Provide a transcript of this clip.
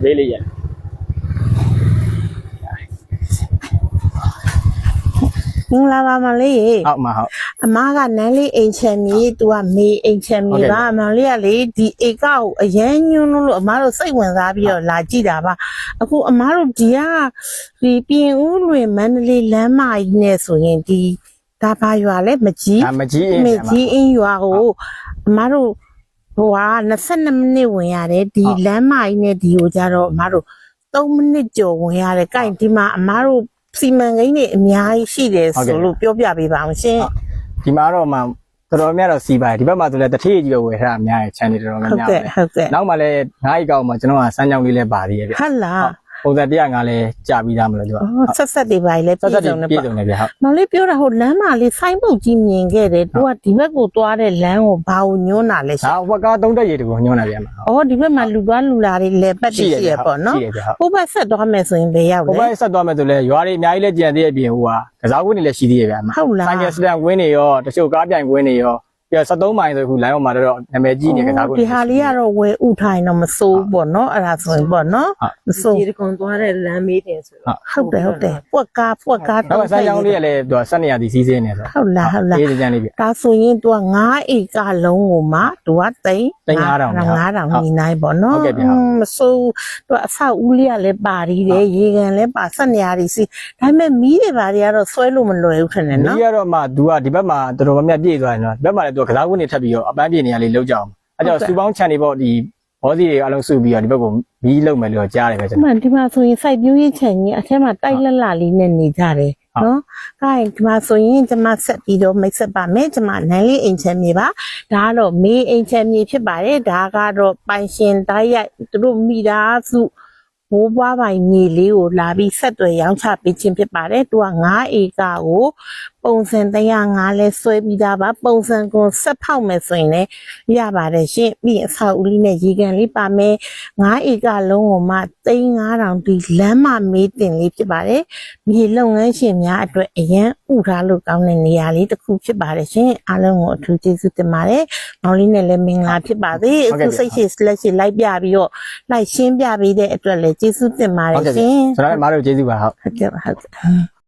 လေးလေးရမင်္ဂလာပါမလေးရေ ဟုတ်မှာဟုတ် အမကနန်းလေးအိမ်ချမ်းမြေသူကမေးအိမ်ချမ်းမြေပါမလေးကလေဒီဧကကိုအရန်ညွန်းလို့အမတို့စိတ်ဝင်စားပြီးတော့လာကြည့်တာပါအခုအမတို့ဒီပြင်ဦးလွင်မန္တလေးလမ်းမကြီးနဲ့ဆိုရင်ဒီဒါဘာရွာလဲမကြီး မကြီးအင်း မကြီးအင်းရွာကိုအမတို့ဟိုက22မိနစ်ဝင်ရတယ်ဒီလမ်းမကြီးနဲ့ဒီကိုကြတော့အမတို့3မိနစ်ကျော်ဝင်ရတယ်။ကိုင်ဒီမှာအမတို့စီမံကိန်းတွေအများကြီးရှိတယ်ဆိုလို့ပြောပြပေးပါအောင်ရှင်ဒီမှာတော့မှတော်တော်များတော့စီးပါတယ်ဒီဘက်မှာဆိုလဲတထေးကြီးပဲဝယ်ထားတာအများကြီး channel တော်တော်များများပဲနောက်မှလည်း9ကောက်မှာကျွန်တော်ကစမ်းကြောင်းလေးလည်းပါသေးရဲ့ဗျ ဟုတ်လားပုံစံ105လည်းကြာပြီးသားမလို့သူကဆက်တွေပါလေပြည့်စုံနေဗျဟုတ်မလေးပြောတာဟိုလမ်းမလေးဆိုင်းပုတ်ကြီးမြင်ခဲ့တယ်သူကဒီဘက်ကိုသွားတဲ့လမ်းကိုဘာကိုညွှန်းတာလဲရှင်ဟိုကား3တက်ရည်တကူညွှန်းတာဗျမှာဒီဘက်မှာလူသွားလူလာတွေလဲပတ်တွေရှိရပေါ့နော်ဟိုဘက်ဆက်သွားမယ်ဆိုရင်ဘယ်ရောက်လဲဟိုဘက်ဆက်သွားမယ်ဆိုလဲရွာတွေအများကြီးလည်းကြံသေးရဲ့ပြင်ဟိုကစားကွင်းတွေလည်းရှိသေးရဲ့ဗျမှာဟုတ်လားဆိုင်ကယ်စတန်ကွင်းတွေရောတချို့ကားပြိုင်ကွင်းတွေရောပြ73မိုင်ဆိုခု line ပေါ်မှာတော့နာမည်ကြီးနေကစားကွင်းဒီဟာလေးကတော့ဝယ်ဥထိုင်တော့မစိုးပေါ့နော်အဲ့ဒါဆိုရင်ပေါ့နော်မစိုးဒီကွန်သွားတဲ့လမ်းမေးတယ်ဆိုတော့ဟုတ်တယ်ပွက်ကားတော့ဆန်းကြောင်းလေးကလည်းသူကဆက်နေရသည်စီးစင်းနေဆိုဟုတ်လားအေးကြမ်းလေးပြဒါဆိုရင်သူက9ဧကလုံးကိုမှသူကသိန်း9000ညီနိုင်ပေါ့နော်မစိုးသူအဆောက်ဦးလေးကလည်းပါရီတယ်ရေကန်လည်းပါဆက်နေရသည်စီဒါပေမဲ့မီးတွေပါတွေကတော့ဆွဲလို့မလွယ်ဘူးထင်တယ်နော်မီးကတော့မှသူကဒီဘက်မှာတော်တော်များများပြည့်သွားတယ်နော်ဒီဘက်မှာလည်းသူကစားကွင်းတွေထပ်ပြီးတော့အပန်းပြေနေရလေးလောက်ကြအောင်အဲ့တော့စူပေါင်းချန်နေပေါ့ဒီဘောစီတွေအလုံးစုပြီးတော့ဒီဘက်ကိုမီးလုံးမယ်လို့ကြားတယ်ပဲကျွန်တော်ဒီမှာဆိုရင်စိုက်ပျိုးရေးချန်ကြီးအထက်မှာတိုက်လက်လာလေးနဲ့နေကြတယ်နော်။ဒါရင်ဒီမှာဆိုရင်ကျွန်မဆက်ပြီးတော့မိတ်ဆက်ပါမယ်ကျွန်မနန်းလေးအိမ်ချမ်းမြေပါဒါကတော့မေးအိမ်ချမ်းမြေဖြစ်ပါတယ်ဒါကတော့ပိုင်ရှင်တိုက်ရိုက်သူတို့မိသားစုဘိုးဘွားပိုင်မြေလေးကိုလာပြီးဆက်သွယ်ရောင်းချပေးခြင်းဖြစ်ပါတယ်သူက9ဧကကိုပုံစံ105လဲဆွဲပြီးသားပါပုံစံကိုဆက်ဖောက်မယ်ဆိုရင်လည်းရပါတယ်ရှင်ပြီးအဆောက်အဦလေးနဲ့ရေကန်လေးပါမယ်9ဧကလုံးကိုမှ3,500ဒီလမ်းမမေးတင်လေးဖြစ်ပါတယ်မြေလုပ်ငန်းရှင်များအတွက်အရန်ဥထားလို့ကောင်းတဲ့နေရာလေးတစ်ခုဖြစ်ပါတယ်ရှင်အားလုံးကိုအထူးကျေးဇူးတင်ပါတယ်မောင်လေးနဲ့လည်းမင်္ဂလာဖြစ်ပါစေအခုစိတ်ရှိလက်ရှိလိုက်ပြပြီးတော့လိုက်ရှင်းပြပေးတဲ့အတွက်လည်းကျေးဇူးတင်ပါတယ်ရှင်ကျွန်တော်လည်းမအားလို့ကျေးဇူးပါဟုတ်ကဲ့